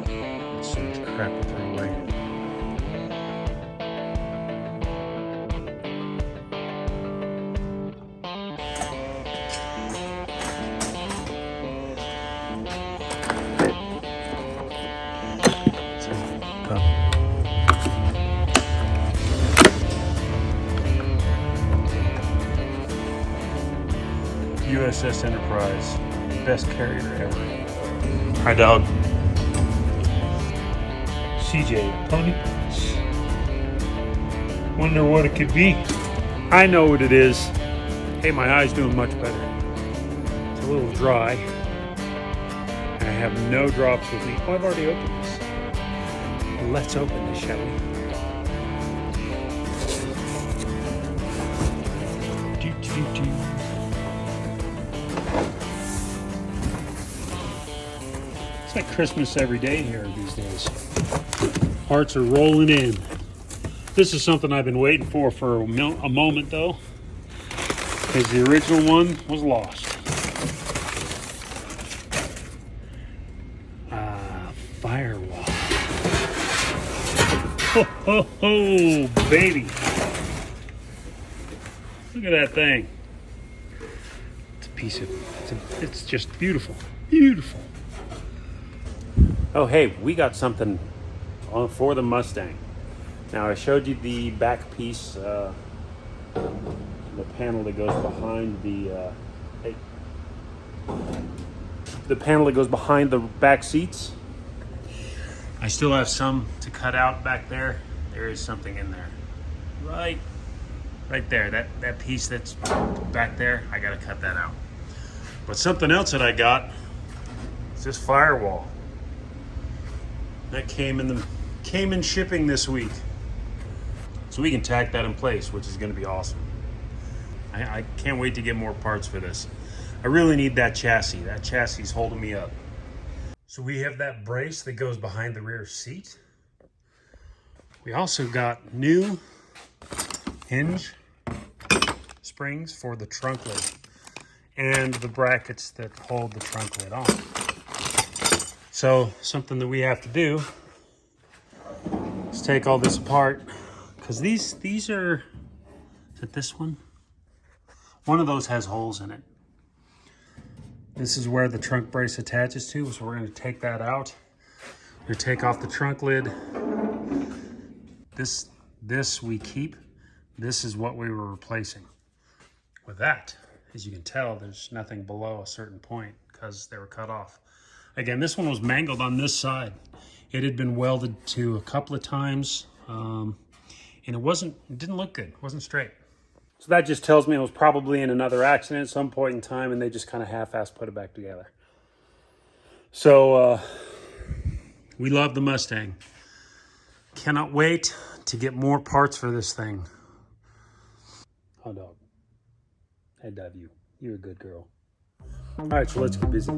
So much crap to throw away. USS Enterprise, best carrier ever. Hi, dog. CJ, pony. Wonder what it could be. I know what it is. Hey, my eye's doing much better. It's a little dry. I have no drops with me. Oh, I've already opened this. Let's open this, shall we? It's like Christmas every day here these days. Parts are rolling in. This is something I've been waiting for a moment though, because the original one was lost. Firewall. Ho, ho, ho, baby. Look at that thing. It's a piece of, it's just beautiful. Beautiful. Oh, hey, we got something for the Mustang. Now, I showed you the back piece, the panel that goes behind the panel that goes behind the back seats. I still have some to cut out back there. There is something in there. Right there, that piece that's back there, I gotta cut that out. But something else that I got is this firewall. That came in shipping this week. So we can tack that in place, which is gonna be awesome. I can't wait to get more parts for this. I really need that chassis. That chassis is holding me up. So we have that brace that goes behind the rear seat. We also got new hinge springs for the trunk lid and the brackets that hold the trunk lid on. So something that we have to do is take all this apart, because these are, is it this one? One of those has holes in it. This is where the trunk brace attaches to, so we're going to take that out. We're going to take off the trunk lid. This we keep. This is what we were replacing. With that, as you can tell, there's nothing below a certain point because they were cut off. Again, this one was mangled on this side. It had been welded to a couple of times, and it didn't look good. It wasn't straight. So that just tells me it was probably in another accident at some point in time, and they just kind of half-assed put it back together. So we love the Mustang. Cannot wait to get more parts for this thing. Oh, dog. I love you. You're a good girl. All right, so let's get busy.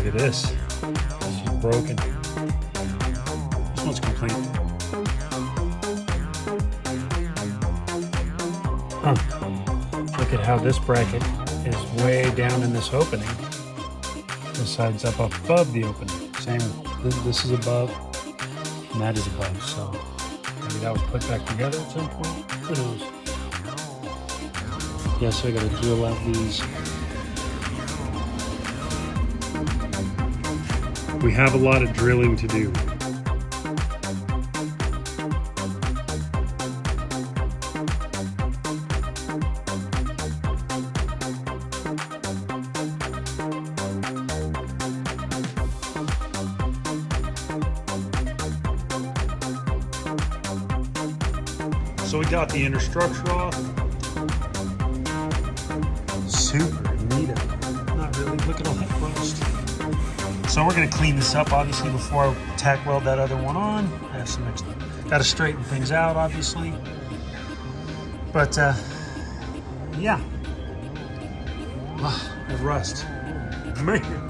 Look at this. This is broken. This one's complete. Look at how this bracket is way down in this opening. This side's up above the opening. Same, this is above, and that is above. So maybe that was put back together at some point. Who knows? Yeah, so I gotta drill out these. We have a lot of drilling to do. So we got the inner structure off. Super neato. Not really. Look at all that rust. So we're going to clean this up, obviously, before I tack weld that other one on. I have some extra. Got to straighten things out, obviously. But, yeah. That rust. Man.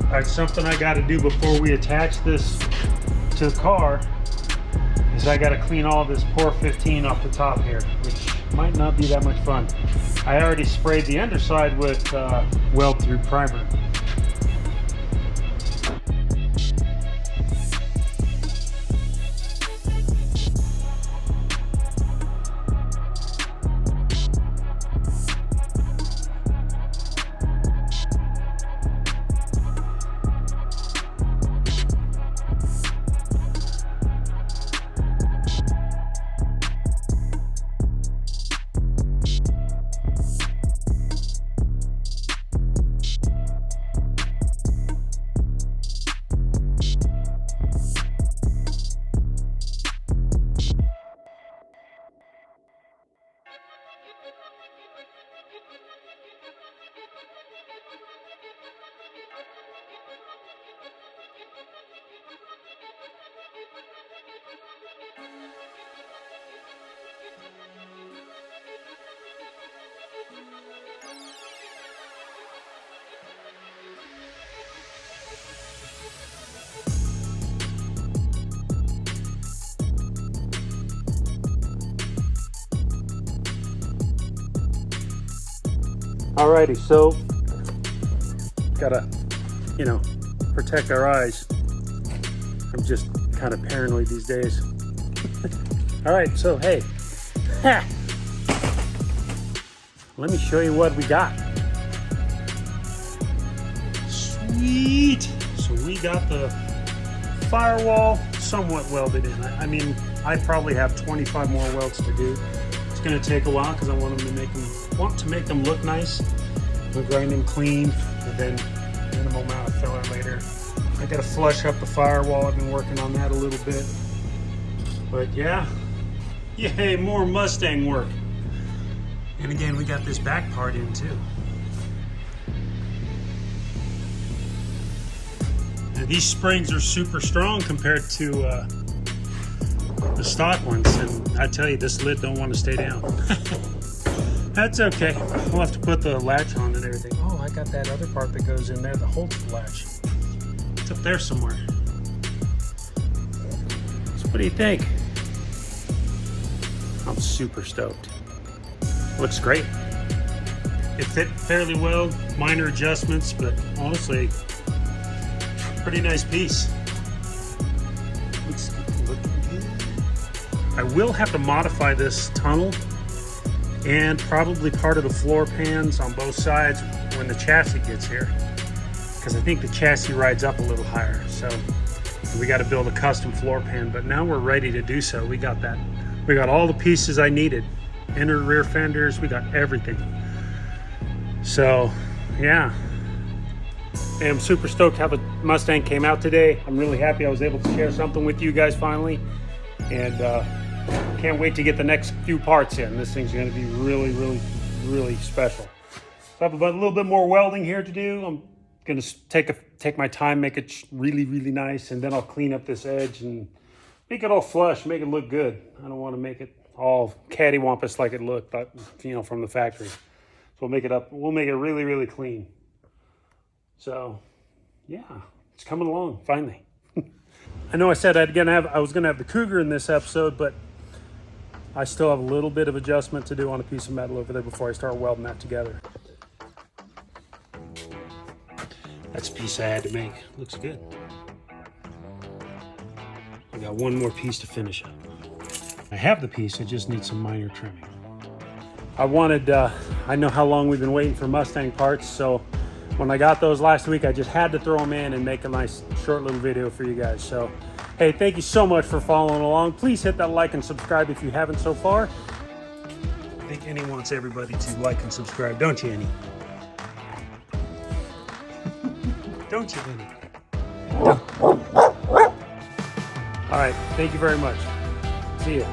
All right, something I got to do before we attach this to the car is I got to clean all this Pore 15 off the top here, which might not be that much fun. I already sprayed the underside with weld through primer. Alrighty, so gotta, protect our eyes. I'm just kind of paranoid these days. Alright, so hey, let me show you what we got. Sweet! So we got the Firewall somewhat welded in. I mean, I probably have 25 more welds to do. It's going to take a while because I want to make them look nice. We'll grind them clean, and then minimal amount of filler later. I got to flush up the firewall. I've been working on that a little bit. But yeah, yay, more Mustang work. And again, we got this back part in too. Now, these springs are super strong compared to the stock ones, and I tell you, this lid don't want to stay down. That's okay. We'll have to put the latch on and everything. Oh, I got that other part that goes in there that holds the latch. It's up there somewhere. So what do you think? I'm super stoked. Looks great. It fit fairly well, minor adjustments, but honestly, pretty nice piece. Looking good. I will have to modify this tunnel and probably part of the floor pans on both sides when the chassis gets here, because I think the chassis rides up a little higher. So we got to build a custom floor pan, but now we're ready to do so. We got that. We got all the pieces I needed. Inner rear fenders, we got everything. So yeah, hey, I'm super stoked how the Mustang came out today. I'm really happy I was able to share something with you guys finally, and can't wait to get the next few parts in. This thing's going to be really special. So I have a little bit more welding here to do. I'm going to take my time, make it really nice, and then I'll clean up this edge and make it all flush, make it look good. I don't want to make it all cattywampus like it looked, from the factory. So we'll make it up. We'll make it really clean. So yeah, it's coming along finally. I know I said I was gonna have the Cougar in this episode, but I still have a little bit of adjustment to do on a piece of metal over there before I start welding that together. That's a piece I had to make. Looks good. I got one more piece to finish up. I have the piece, I just need some minor trimming. I know how long we've been waiting for Mustang parts, so when I got those last week, I just had to throw them in and make a nice short little video for you guys. So, hey, thank you so much for following along. Please hit that like and subscribe if you haven't so far. I think Annie wants everybody to like and subscribe, don't you, Annie? Don't you, Annie? All right, thank you very much. See ya.